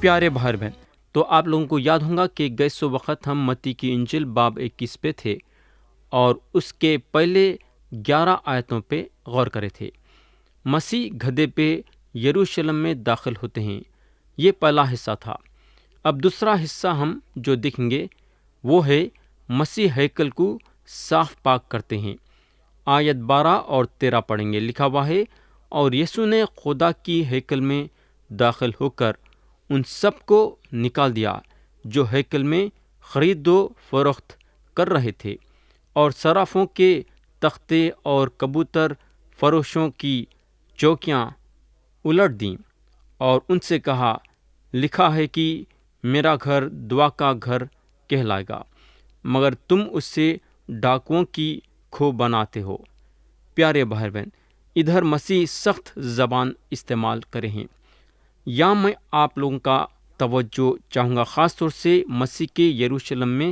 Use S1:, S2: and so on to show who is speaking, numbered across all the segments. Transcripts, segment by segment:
S1: پیارے بھائی بہن، تو آپ لوگوں کو یاد ہوگا کہ گئے سو وقت ہم متی کی انجیل باب 21 پہ تھے اور اس کے پہلے 11 آیتوں پہ غور کرے تھے۔ مسیح گدھے پہ یروشلم میں داخل ہوتے ہیں، یہ پہلا حصہ تھا۔ اب دوسرا حصہ ہم جو دیکھیں گے وہ ہے مسیح ہیکل کو صاف پاک کرتے ہیں۔ آیت 12 اور 13 پڑھیں گے، لکھا ہوا ہے، اور یسوع نے خدا کی ہیکل میں داخل ہو کر ان سب کو نکال دیا جو ہیکل میں خرید و فروخت کر رہے تھے، اور صرافوں کے تختے اور کبوتر فروشوں کی چوکیاں الٹ دیں، اور ان سے کہا، لکھا ہے کہ میرا گھر دعا کا گھر کہلائے گا، مگر تم اس سے ڈاکوؤں کی کھو بناتے ہو۔ پیارے بھائی بہن، ادھر مسیح سخت زبان استعمال کرے ہیں۔ یا میں آپ لوگوں کا توجہ چاہوں گا خاص طور سے مسیح کے یروشلم میں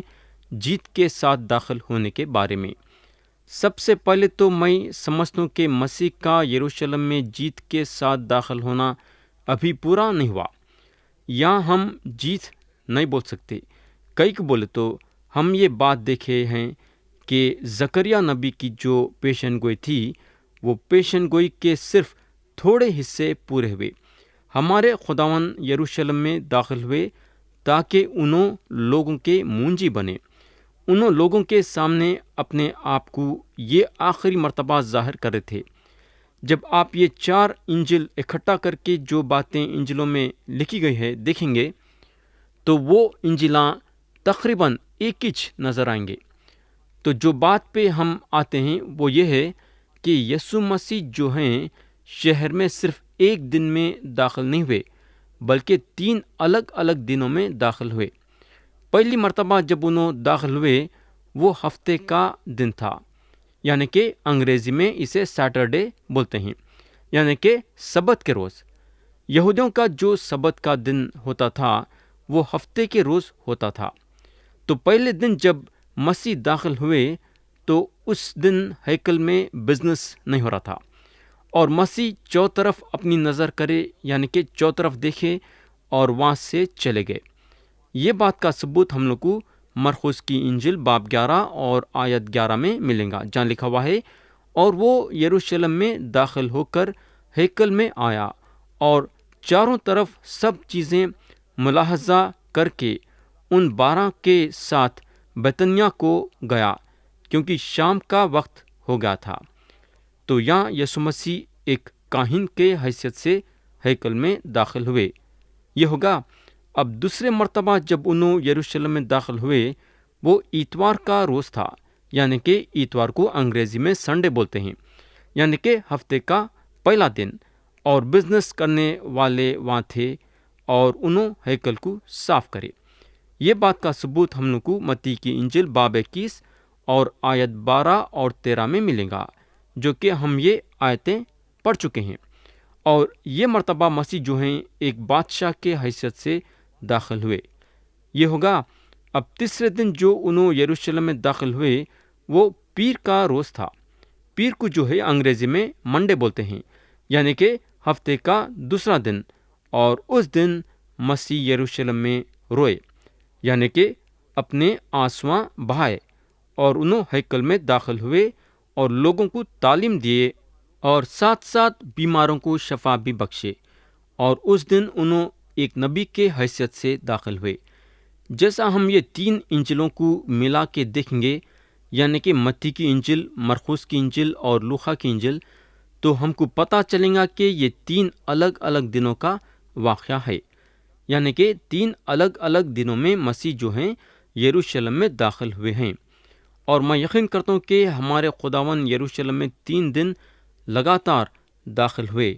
S1: جیت کے ساتھ داخل ہونے کے بارے میں۔ سب سے پہلے تو میں سمجھتا ہوں کہ مسیح کا یروشلم میں جیت کے ساتھ داخل ہونا ابھی پورا نہیں ہوا، یا ہم جیت نہیں بول سکتے۔ کئی کو بولے تو ہم یہ بات دیکھے ہیں کہ زکریا نبی کی جو پیشن گوئی تھی، وہ پیشن گوئی کے صرف تھوڑے حصے پورے ہوئے۔ ہمارے خداوند یروشلم میں داخل ہوئے تاکہ انہوں لوگوں کے مونجی بنے، انہوں لوگوں کے سامنے اپنے آپ کو یہ آخری مرتبہ ظاہر کر رہے تھے۔ جب آپ یہ 4 انجیل اکٹھا کر کے جو باتیں انجیلوں میں لکھی گئی ہے دیکھیں گے تو وہ انجیلاں تقریباً ایک ہی نظر آئیں گے۔ تو جو بات پہ ہم آتے ہیں وہ یہ ہے کہ یسوع مسیح جو ہیں شہر میں صرف ایک دن میں داخل نہیں ہوئے، بلکہ 3 الگ الگ دنوں میں داخل ہوئے۔ پہلی مرتبہ جب انہوں داخل ہوئے وہ ہفتے کا دن تھا، یعنی کہ انگریزی میں اسے سیٹرڈے بولتے ہیں، یعنی کہ سبت کے روز۔ یہودیوں کا جو سبت کا دن ہوتا تھا وہ ہفتے کے روز ہوتا تھا۔ تو پہلے دن جب مسیح داخل ہوئے تو اس دن ہیکل میں بزنس نہیں ہو رہا تھا، اور مسیح چوطرف اپنی نظر کرے، یعنی کہ چوطرف دیکھے اور وہاں سے چلے گئے۔ یہ بات کا ثبوت ہم لوگ کو مرقس کی انجیل باب 11 اور آیت 11 میں ملیں گا، جہاں لکھا ہوا ہے، اور وہ یروشلم میں داخل ہو کر ہیکل میں آیا اور چاروں طرف سب چیزیں ملاحظہ کر کے ان 12 کے ساتھ بیتنیہ کو گیا، کیونکہ شام کا وقت ہو گیا تھا۔ تو یہاں یسوع مسیح ایک کاہن کے حیثیت سے ہیکل میں داخل ہوئے۔ یہ ہوگا اب دوسرے مرتبہ جب انہوں یروشلم میں داخل ہوئے، وہ اتوار کا روز تھا، یعنی کہ اتوار کو انگریزی میں سنڈے بولتے ہیں، یعنی کہ ہفتے کا پہلا دن، اور بزنس کرنے والے وہاں تھے اور انہوں ہیکل کو صاف کرے۔ یہ بات کا ثبوت ہم لوگ کو متی کی انجیل باب 21 اور آیت 12 اور 13 میں ملے گا، جو کہ ہم یہ آیتیں پڑھ چکے ہیں۔ اور یہ مرتبہ مسیح جو ہیں ایک بادشاہ کے حیثیت سے داخل ہوئے۔ یہ ہوگا اب تیسرے دن جو انہوں یروشلم میں داخل ہوئے وہ پیر کا روز تھا۔ پیر کو جو ہے انگریزی میں منڈے بولتے ہیں، یعنی کہ ہفتے کا دوسرا دن، اور اس دن مسیح یروشلم میں روئے، یعنی کہ اپنے آنسواں بہائے، اور انہوں ہیکل میں داخل ہوئے اور لوگوں کو تعلیم دیے، اور ساتھ ساتھ بیماروں کو شفا بھی بخشے، اور اس دن انہوں ایک نبی کے حیثیت سے داخل ہوئے۔ جیسا ہم یہ 3 انجیلوں کو ملا کے دیکھیں گے، یعنی کہ متی کی انجیل، مرقس کی انجیل اور لوقا کی انجیل، تو ہم کو پتہ چلے گا کہ یہ 3 الگ الگ دنوں کا واقعہ ہے، یعنی کہ 3 الگ الگ دنوں میں مسیح جو ہیں یروشلم میں داخل ہوئے ہیں۔ اور میں یقین کرتا ہوں کہ ہمارے خداوند یروشلم میں 3 دن لگاتار داخل ہوئے،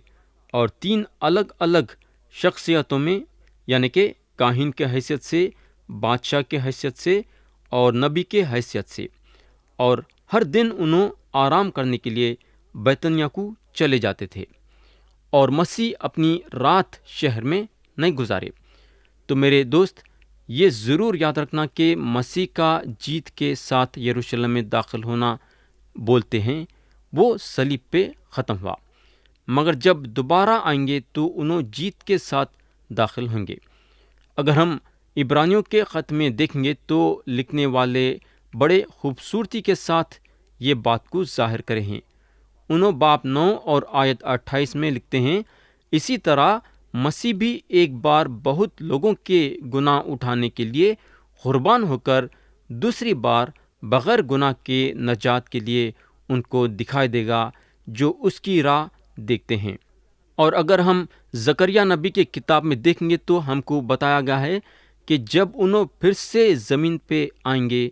S1: اور 3 الگ الگ شخصیتوں میں، یعنی کہ کاہن کے حیثیت سے، بادشاہ کے حیثیت سے اور نبی کے حیثیت سے، اور ہر دن انہوں آرام کرنے کے لیے بیتنیہ کو چلے جاتے تھے، اور مسیح اپنی رات شہر میں نہیں گزارے۔ تو میرے دوست، یہ ضرور یاد رکھنا کہ مسیح کا جیت کے ساتھ یروشلم میں داخل ہونا بولتے ہیں وہ صلیب پہ ختم ہوا، مگر جب دوبارہ آئیں گے تو انہوں جیت کے ساتھ داخل ہوں گے۔ اگر ہم عبرانیوں کے خط میں دیکھیں گے تو لکھنے والے بڑے خوبصورتی کے ساتھ یہ بات کو ظاہر کرے ہیں۔ انہوں باب 9 اور آیت 28 میں لکھتے ہیں، اسی طرح مسیح بھی ایک بار بہت لوگوں کے گناہ اٹھانے کے لیے قربان ہو کر دوسری بار بغیر گناہ کے نجات کے لیے ان کو دکھائی دے گا جو اس کی راہ دیکھتے ہیں۔ اور اگر ہم زکریا نبی کے کتاب میں دیکھیں گے تو ہم کو بتایا گیا ہے کہ جب انہوں پھر سے زمین پہ آئیں گے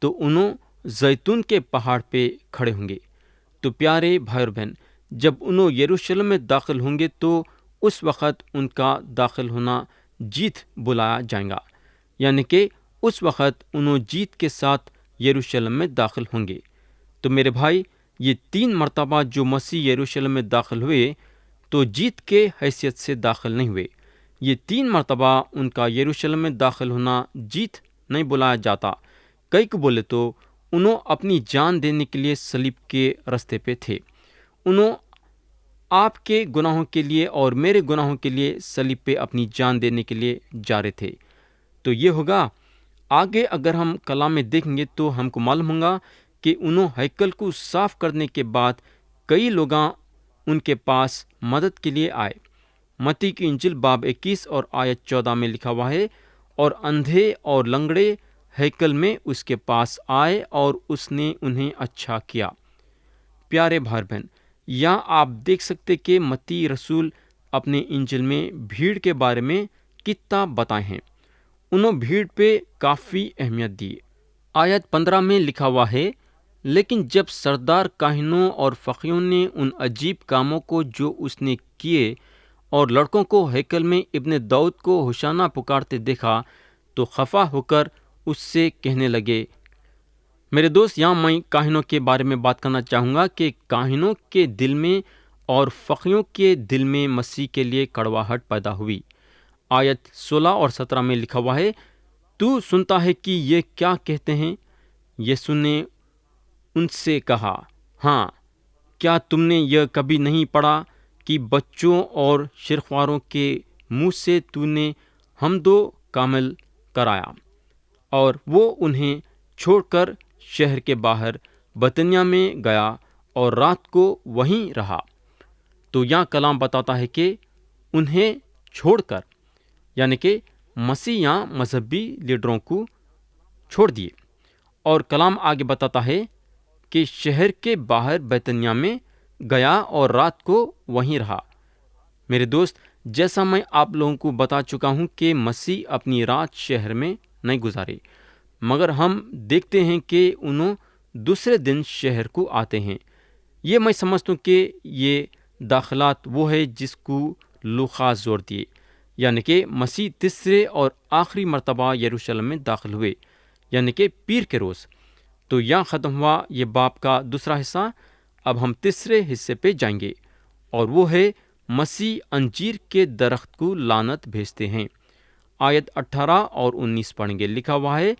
S1: تو انہوں زیتون کے پہاڑ پہ کھڑے ہوں گے۔ تو پیارے بھائی اور بہن، جب انہوں یروشلم میں داخل ہوں گے تو اس وقت ان کا داخل ہونا جیت بلایا جائے گا، یعنی کہ اس وقت انہوں جیت کے ساتھ یروشلم میں داخل ہوں گے۔ تو میرے بھائی، یہ 3 مرتبہ جو مسیح یروشلم میں داخل ہوئے تو جیت کے حیثیت سے داخل نہیں ہوئے۔ یہ 3 مرتبہ ان کا یروشلم میں داخل ہونا جیت نہیں بلایا جاتا۔ کئی کو بولے تو انہوں اپنی جان دینے کے لیے صلیب کے رستے پہ تھے۔ انہوں آپ کے گناہوں کے لیے اور میرے گناہوں کے لیے صلیب پہ اپنی جان دینے کے لیے جا رہے تھے۔ تو یہ ہوگا آگے اگر ہم کلام میں دیکھیں گے تو ہم کو معلوم ہوگا کہ انہوں ہیکل کو صاف کرنے کے بعد کئی لوگاں ان کے پاس مدد کے لیے آئے۔ متی کی انجیل باب 21 اور آیت 14 میں لکھا ہوا ہے، اور اندھے اور لنگڑے ہیکل میں اس کے پاس آئے اور اس نے انہیں اچھا کیا۔ پیارے بھائی بہن، یہاں آپ دیکھ سکتے کہ متی رسول اپنے انجیل میں بھیڑ کے بارے میں کتنا بتائے ہیں۔ انہوں بھیڑ پہ کافی اہمیت دی۔ آیت 15 میں لکھا ہوا ہے، لیکن جب سردار کاہنوں اور فقیہوں نے ان عجیب کاموں کو جو اس نے کیے اور لڑکوں کو ہیکل میں ابن داؤد کو ہوشانہ پکارتے دیکھا تو خفا ہو کر اس سے کہنے لگے۔ میرے دوست، یہاں میں کاہنوں کے بارے میں بات کرنا چاہوں گا کہ کاہنوں کے دل میں اور فقیوں کے دل میں مسیح کے لیے کڑواہٹ پیدا ہوئی۔ آیت 16 اور 17 میں لکھا ہوا ہے، تو سنتا ہے کہ یہ کیا کہتے ہیں؟ یسوع نے ان سے کہا، ہاں، کیا تم نے یہ کبھی نہیں پڑھا کہ بچوں اور شرخواروں کے منہ سے تو نے حمد و کامل کرایا؟ اور وہ انہیں چھوڑ کر شہر کے باہر بطنیہ میں گیا اور رات کو وہیں رہا۔ تو یہاں کلام بتاتا ہے کہ انہیں چھوڑ کر، یعنی کہ مسیح یہاں مذہبی لیڈروں کو چھوڑ دیے، اور کلام آگے بتاتا ہے کہ شہر کے باہر بیتنیہ میں گیا اور رات کو وہیں رہا۔ میرے دوست، جیسا میں آپ لوگوں کو بتا چکا ہوں کہ مسیح اپنی رات شہر میں نہیں گزارے، مگر ہم دیکھتے ہیں کہ انہوں دوسرے دن شہر کو آتے ہیں۔ یہ میں سمجھتا ہوں کہ یہ داخلات وہ ہے جس کو لوقا زور دیے، یعنی کہ مسیح تیسرے اور آخری مرتبہ یروشلم میں داخل ہوئے، یعنی کہ پیر کے روز۔ تو یہاں ختم ہوا یہ باب کا دوسرا حصہ۔ اب ہم تیسرے حصے پہ جائیں گے، اور وہ ہے مسیح انجیر کے درخت کو لعنت بھیجتے ہیں۔ آیت 18 اور 19 پڑھیں گے۔ لکھا ہوا ہے،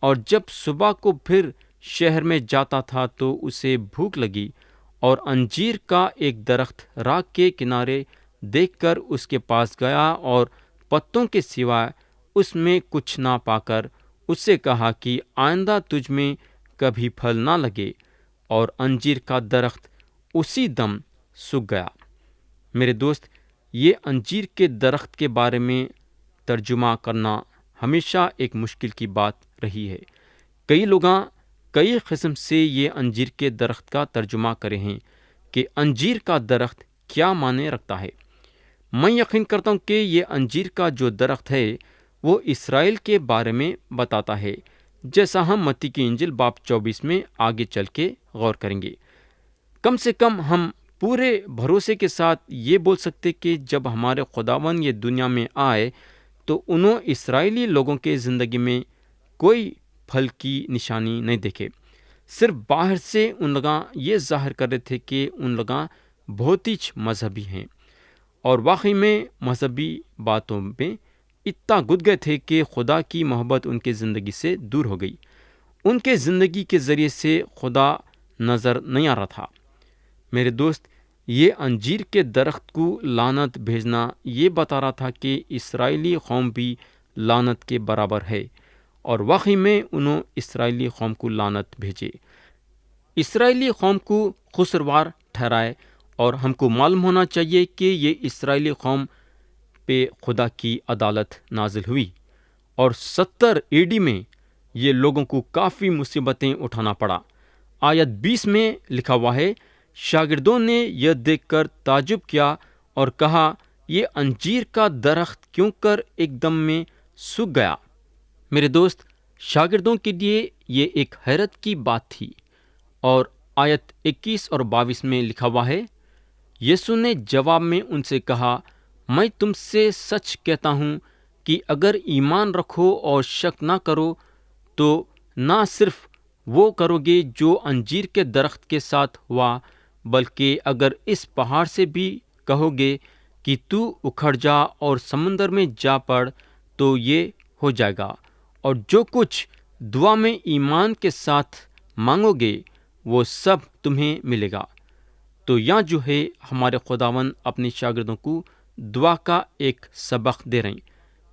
S1: اور جب صبح کو پھر شہر میں جاتا تھا تو اسے بھوک لگی، اور انجیر کا ایک درخت راہ کے کنارے دیکھ کر اس کے پاس گیا، اور پتوں کے سوائے اس میں کچھ نہ پا کر اس سے کہا کہ آئندہ تجھ میں کبھی پھل نہ لگے، اور انجیر کا درخت اسی دم سوکھ گیا۔ میرے دوست، یہ انجیر کے درخت کے بارے میں ترجمہ کرنا ہمیشہ ایک مشکل کی بات رہی ہے۔ کئی لوگاں کئی قسم سے یہ انجیر کے درخت کا ترجمہ کرے ہیں کہ انجیر کا درخت کیا معنی رکھتا ہے۔ میں یقین کرتا ہوں کہ یہ انجیر کا جو درخت ہے وہ اسرائیل کے بارے میں بتاتا ہے، جیسا ہم متی کی انجیل باب 24 میں آگے چل کے غور کریں گے۔ کم سے کم ہم پورے بھروسے کے ساتھ یہ بول سکتے کہ جب ہمارے خداوند یہ دنیا میں آئے تو انہوں اسرائیلی لوگوں کے زندگی میں کوئی پھل کی نشانی نہیں دیکھے۔ صرف باہر سے ان لوگاں یہ ظاہر کر رہے تھے کہ ان لوگاں بہت ہی مذہبی ہیں، اور واقعی میں مذہبی باتوں میں اتنا گد گئے تھے کہ خدا کی محبت ان کے زندگی سے دور ہو گئی۔ ان کے زندگی کے ذریعے سے خدا نظر نہیں آ رہا تھا۔ میرے دوست، یہ انجیر کے درخت کو لعنت بھیجنا یہ بتا رہا تھا کہ اسرائیلی قوم بھی لعنت کے برابر ہے، اور واقعی میں انہوں اسرائیلی قوم کو لعنت بھیجے، اسرائیلی قوم کو قصوروار ٹھہرائے، اور ہم کو معلوم ہونا چاہیے کہ یہ اسرائیلی قوم پہ خدا کی عدالت نازل ہوئی، اور 70 AD میں یہ لوگوں کو کافی مصیبتیں اٹھانا پڑا۔ آیت 20 میں لکھا ہوا ہے، شاگردوں نے یہ دیکھ کر تعجب کیا اور کہا، یہ انجیر کا درخت کیوں کر ایک دم میں سوکھ گیا؟ میرے دوست، شاگردوں کے لیے یہ ایک حیرت کی بات تھی، اور آیت 21 اور 22 میں لکھا ہوا ہے، یسوع نے جواب میں ان سے کہا، میں تم سے سچ کہتا ہوں کہ اگر ایمان رکھو اور شک نہ کرو تو نہ صرف وہ کرو گے جو انجیر کے درخت کے ساتھ ہوا، بلکہ اگر اس پہاڑ سے بھی کہو گے کہ تو اکھڑ جا اور سمندر میں جا پڑ تو یہ ہو جائے گا، اور جو کچھ دعا میں ایمان کے ساتھ مانگو گے وہ سب تمہیں ملے گا۔ تو یہاں جو ہے ہمارے خداوند اپنے شاگردوں کو دعا کا ایک سبق دے رہے ہیں،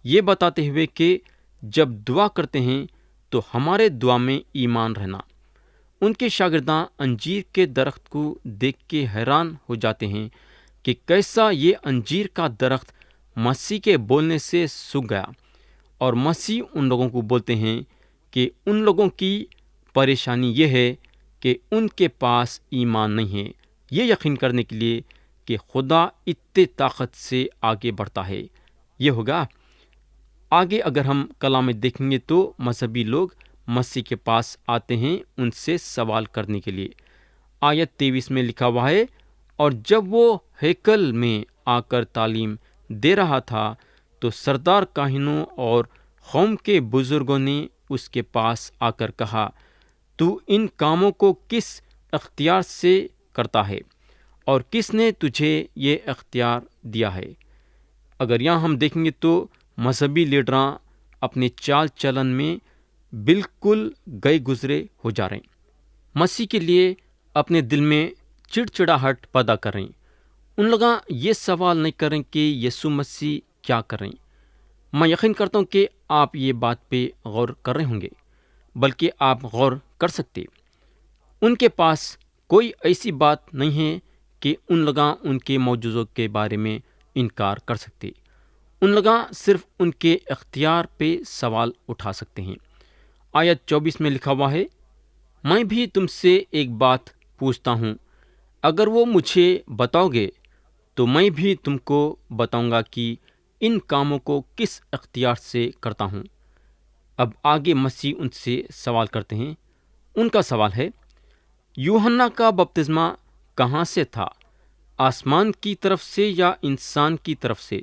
S1: یہ بتاتے ہوئے کہ جب دعا کرتے ہیں تو ہمارے دعا میں ایمان رہنا۔ ان کے شاگرداں انجیر کے درخت کو دیکھ کے حیران ہو جاتے ہیں کہ کیسا یہ انجیر کا درخت مسیح کے بولنے سے سوکھ گیا، اور مسیح ان لوگوں کو بولتے ہیں کہ ان لوگوں کی پریشانی یہ ہے کہ ان کے پاس ایمان نہیں ہے، یہ یقین کرنے کے لیے کہ خدا اتنے طاقت سے آگے بڑھتا ہے۔ یہ ہوگا آگے اگر ہم کلام میں دیکھیں گے تو مذہبی لوگ مسیح کے پاس آتے ہیں ان سے سوال کرنے کے لیے۔ آیت 23 میں لکھا ہوا ہے، اور جب وہ ہیکل میں آ کر تعلیم دے رہا تھا تو سردار کاہنوں اور قوم کے بزرگوں نے اس کے پاس آ کر کہا، تو ان کاموں کو کس اختیار سے کرتا ہے، اور کس نے تجھے یہ اختیار دیا ہے؟ اگر یہاں ہم دیکھیں گے تو مذہبی لیڈراں اپنے چال چلن میں بالکل گئے گزرے ہو جا رہے ہیں، مسیح کے لیے اپنے دل میں چڑچڑاہٹ پیدا کر رہے ہیں۔ ان لوگ یہ سوال نہیں کر رہے کہ یسوع مسیح کیا کر رہے ہیں۔ میں یقین کرتا ہوں کہ آپ یہ بات پہ غور کر رہے ہوں گے، بلکہ آپ غور کر سکتے، ان کے پاس کوئی ایسی بات نہیں ہے کہ ان لوگ ان کے معجزوں کے بارے میں انکار کر سکتے، ان لوگ صرف ان کے اختیار پہ سوال اٹھا سکتے ہیں۔ آیت 24 میں لکھا ہوا ہے، میں بھی تم سے ایک بات پوچھتا ہوں، اگر وہ مجھے بتاؤ گے تو میں بھی تم کو بتاؤں گا کہ ان کاموں کو کس اختیار سے کرتا ہوں۔ اب آگے مسیح ان سے سوال کرتے ہیں۔ ان کا سوال ہے، یوحنا کا بپتسمہ کہاں سے تھا، آسمان کی طرف سے یا انسان کی طرف سے؟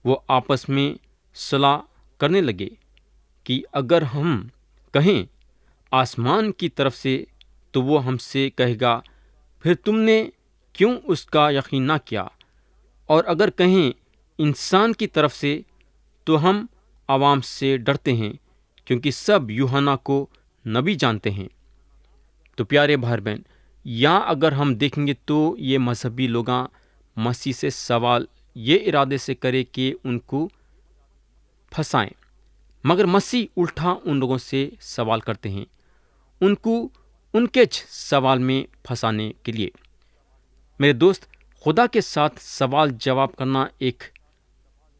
S1: وہ آپس میں صلاح کرنے لگے کہ اگر ہم کہیں آسمان کی طرف سے تو وہ ہم سے کہے گا، پھر تم نے کیوں اس کا یقین نہ کیا؟ اور اگر کہیں انسان کی طرف سے تو ہم عوام سے ڈرتے ہیں، کیونکہ سب یوحنا کو نبی جانتے ہیں۔ تو پیارے بھائی بہن، یہاں اگر ہم دیکھیں گے تو یہ مذہبی لوگاں مسیح سے سوال یہ ارادے سے کرے کہ ان کو پھنسائیں، مگر مسیح الٹا ان لوگوں سے سوال کرتے ہیں، ان کو ان کے سوال میں پھنسانے کے لیے۔ میرے دوست، خدا کے ساتھ سوال جواب کرنا ایک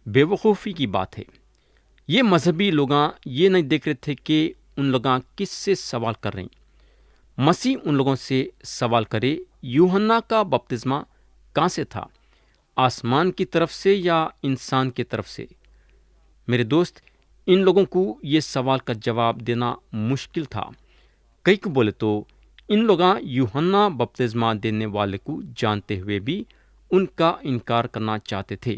S1: بے وقوفی کی بات ہے۔ یہ مذہبی لوگاں یہ نہیں دیکھ رہے تھے کہ ان لوگاں کس سے سوال کر رہے ہیں۔ مسیح ان لوگوں سے سوال کرے، یوحنا کا بپتسمہ کہاں سے تھا، آسمان کی طرف سے یا انسان کی طرف سے؟ میرے دوست، ان لوگوں کو یہ سوال کا جواب دینا مشکل تھا۔ کئی کو بولے تو ان لوگاں یوحنا بپتسمہ دینے والے کو جانتے ہوئے بھی ان کا انکار کرنا چاہتے تھے۔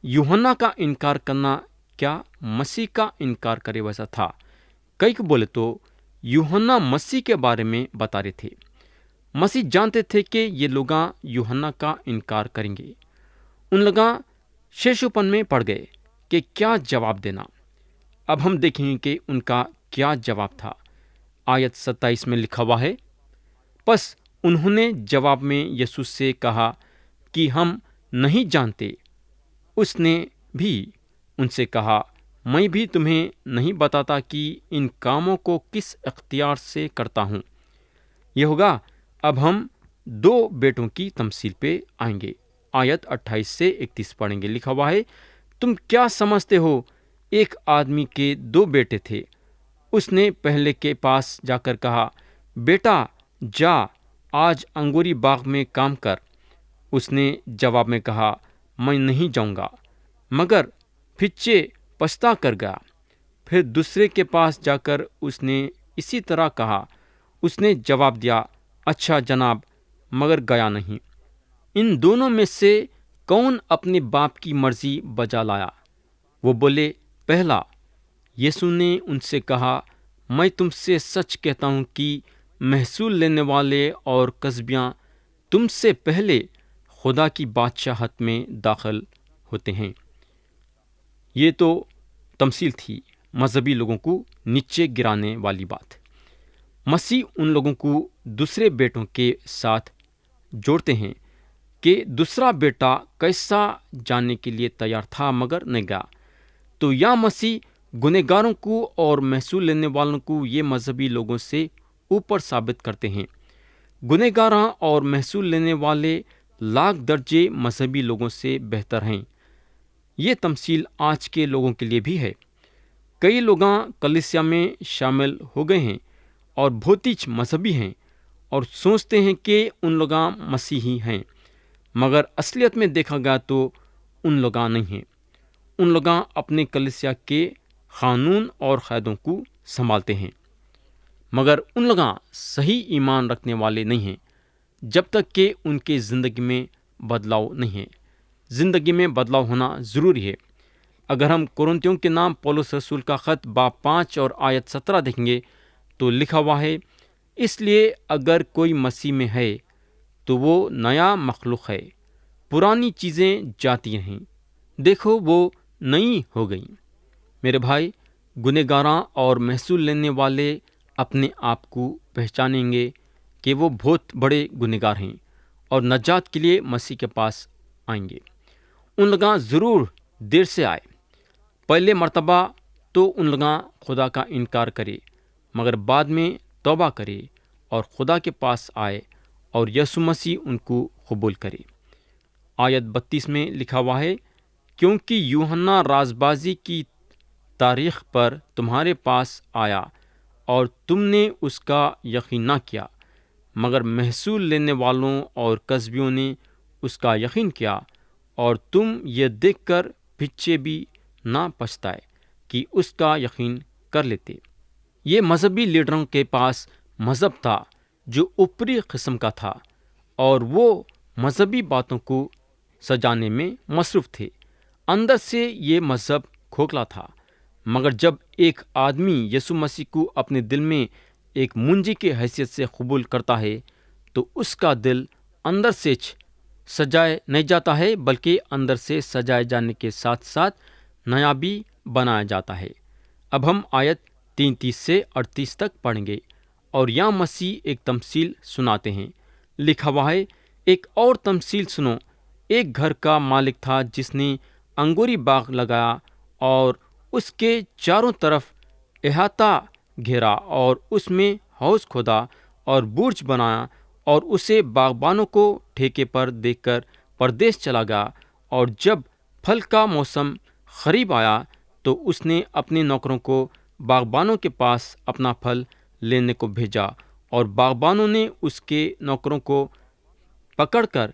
S1: یوحنا کا انکار کرنا کیا مسیح کا انکار کرے ویسا تھا؟ کئی کو بولے تو یوحنا مسیح کے بارے میں بتا رہے تھے۔ مسیح جانتے تھے کہ یہ لوگاں یوحنا کا انکار کریں گے۔ ان لوگاں شیشوپن میں پڑ گئے کہ کیا جواب دینا۔ اب ہم دیکھیں گے کہ ان کا کیا جواب تھا۔ آیت 27 میں لکھا ہوا ہے، پس انہوں نے جواب میں یسوع سے کہا کہ ہم نہیں جانتے۔ اس نے بھی ان سے کہا، میں بھی تمہیں نہیں بتاتا کہ ان کاموں کو کس اختیار سے کرتا ہوں۔ یہ ہوگا۔ اب ہم 2 بیٹوں کی تمثیل پہ آئیں گے۔ آیت 28 سے 31 پڑھیں گے۔ لکھا ہوا ہے، تم کیا سمجھتے ہو؟ ایک آدمی کے 2 بیٹے تھے۔ اس نے پہلے کے پاس جا کر کہا، بیٹا جا آج انگوری باغ میں کام کر۔ اس نے جواب میں کہا، میں نہیں جاؤں گا، مگر پیچھے پچھتا کر گیا۔ پھر دوسرے کے پاس جا کر اس نے اسی طرح کہا۔ اس نے جواب دیا، اچھا جناب، مگر گیا نہیں۔ ان دونوں میں سے کون اپنے باپ کی مرضی بجا لایا؟ وہ بولے، پہلا۔ یسوع نے ان سے کہا، میں تم سے سچ کہتا ہوں کہ محصول لینے والے اور کسبیاں تم سے پہلے خدا کی بادشاہت میں داخل ہوتے ہیں۔ یہ تو تمثیل تھی، مذہبی لوگوں کو نیچے گرانے والی بات۔ مسیح ان لوگوں کو دوسرے بیٹوں کے ساتھ جوڑتے ہیں کہ دوسرا بیٹا کیسا جاننے کے لیے تیار تھا مگر نہیں گیا۔ تو یا مسیح گنہگاروں کو اور محصول لینے والوں کو یہ مذہبی لوگوں سے اوپر ثابت کرتے ہیں۔ گنہگاراں اور محصول لینے والے لاکھ درجے مذہبی لوگوں سے بہتر ہیں۔ یہ تمثیل آج کے لوگوں کے لیے بھی ہے۔ کئی لوگاں کلیسیا میں شامل ہو گئے ہیں اور بہت ہی مذہبی ہیں اور سوچتے ہیں کہ ان لوگاں مسیحی ہیں، مگر اصلیت میں دیکھا گیا تو ان لوگاں نہیں ہیں۔ ان لوگاں اپنے کلیسیا کے قانون اور قاعدوں کو سنبھالتے ہیں، مگر ان لوگاں صحیح ایمان رکھنے والے نہیں ہیں جب تک کہ ان کے زندگی میں بدلاؤ نہیں ہے۔ زندگی میں بدلاؤ ہونا ضروری ہے۔ اگر ہم کورنتھیوں کے نام پولس رسول کا خط باب 5 اور آیت 17 دیکھیں گے تو لکھا ہوا ہے، اس لیے اگر کوئی مسیح میں ہے تو وہ نیا مخلوق ہے، پرانی چیزیں جاتی رہیں، دیکھو وہ نئی ہو گئیں۔ میرے بھائی، گنہگاراں اور محصول لینے والے اپنے آپ کو پہچانیں گے کہ وہ بہت بڑے گنہگار ہیں اور نجات کے لیے مسیح کے پاس آئیں گے۔ ان لوگاں ضرور دیر سے آئے۔ پہلے مرتبہ تو ان لوگاں خدا کا انکار کرے، مگر بعد میں توبہ کرے اور خدا کے پاس آئے اور یسوع مسیح ان کو قبول کرے۔ آیت 32 میں لکھا ہوا ہے، کیونکہ یوحنا راز بازی کی تاریخ پر تمہارے پاس آیا اور تم نے اس کا یقین نہ کیا، مگر محصول لینے والوں اور کسبیوں نے اس کا یقین کیا، اور تم یہ دیکھ کر پیچھے بھی نہ پچھتائے کہ اس کا یقین کر لیتے۔ یہ مذہبی لیڈروں کے پاس مذہب تھا جو اوپری قسم کا تھا، اور وہ مذہبی باتوں کو سجانے میں مصروف تھے۔ اندر سے یہ مذہب کھوکھلا تھا، مگر جب ایک آدمی یسوع مسیح کو اپنے دل میں ایک منجی کی حیثیت سے قبول کرتا ہے تو اس کا دل اندر سے سجائے نہیں جاتا ہے، بلکہ اندر سے سجائے جانے کے ساتھ ساتھ نیا بھی بنایا جاتا ہے۔ اب ہم آیت 33 سے 38 تک پڑھیں گے اور یہاں مسیح ایک تمثیل سناتے ہیں۔ لکھا ہوا ہے، ایک اور تمثیل سنو۔ ایک گھر کا مالک تھا جس نے انگوری باغ لگایا اور اس کے چاروں طرف احاطہ گھیرا اور اس میں حوض کھودا اور برج بنایا، اور اسے باغبانوں کو ٹھیکے پر دے کر پردیس چلا گیا۔ اور جب پھل کا موسم قریب آیا تو اس نے اپنے نوکروں کو باغبانوں کے پاس اپنا پھل لینے کو بھیجا، اور باغبانوں نے اس کے نوکروں کو پکڑ کر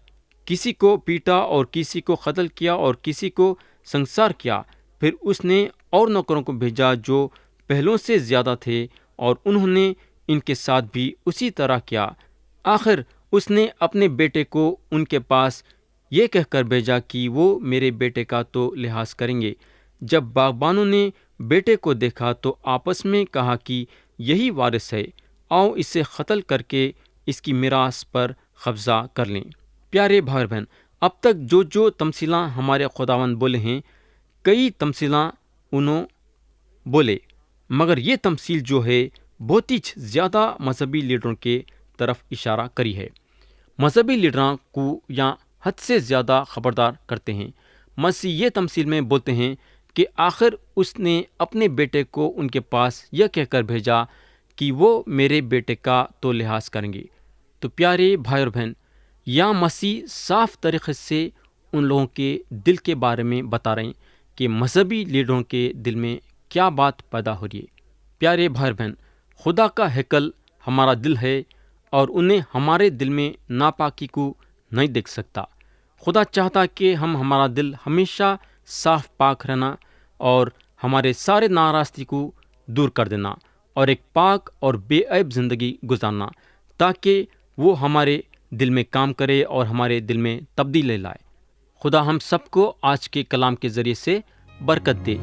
S1: کسی کو پیٹا اور کسی کو قتل کیا اور کسی کو سنسار کیا۔ پھر اس نے اور نوکروں کو بھیجا جو پہلوں سے زیادہ تھے، اور انہوں نے ان کے ساتھ بھی اسی طرح کیا۔ آخر اس نے اپنے بیٹے کو ان کے پاس یہ کہہ کر بھیجا کہ وہ میرے بیٹے کا تو لحاظ کریں گے۔ جب باغبانوں نے بیٹے کو دیکھا تو آپس میں کہا کہ یہی وارث ہے، آؤ اسے قتل کر کے اس کی میراث پر قبضہ کر لیں۔ پیارے بھائی بہن، اب تک جو تمثیلاں ہمارے خداوند بولے ہیں، کئی تمثیلاں انہوں بولے، مگر یہ تمثیل جو ہے بہت ہی زیادہ مذہبی لیڈروں کے طرف اشارہ کری ہے۔ مذہبی لیڈروں کو یا حد سے زیادہ خبردار کرتے ہیں۔ مسیح یہ تمثیل میں بولتے ہیں کہ آخر اس نے اپنے بیٹے کو ان کے پاس یہ کہہ کر بھیجا کہ وہ میرے بیٹے کا تو لحاظ کریں گے۔ تو پیارے بھائی اور بہن، یہاں مسیح صاف طریقے سے ان لوگوں کے دل کے بارے میں بتا رہے ہیں کہ مذہبی لیڈروں کے دل میں کیا بات پیدا ہو رہی ہے۔ پیارے بھائی اور بہن، خدا کا ہیکل ہمارا دل ہے اور انہیں ہمارے دل میں ناپاکی کو نہیں دیکھ سکتا۔ خدا چاہتا کہ ہمارا دل ہمیشہ صاف پاک رہنا اور ہمارے سارے ناراستی کو دور کر دینا اور ایک پاک اور بے عیب زندگی گزارنا، تاکہ وہ ہمارے دل میں کام کرے اور ہمارے دل میں تبدیلی لائے۔ خدا ہم سب کو آج کے کلام کے ذریعے سے برکت دے۔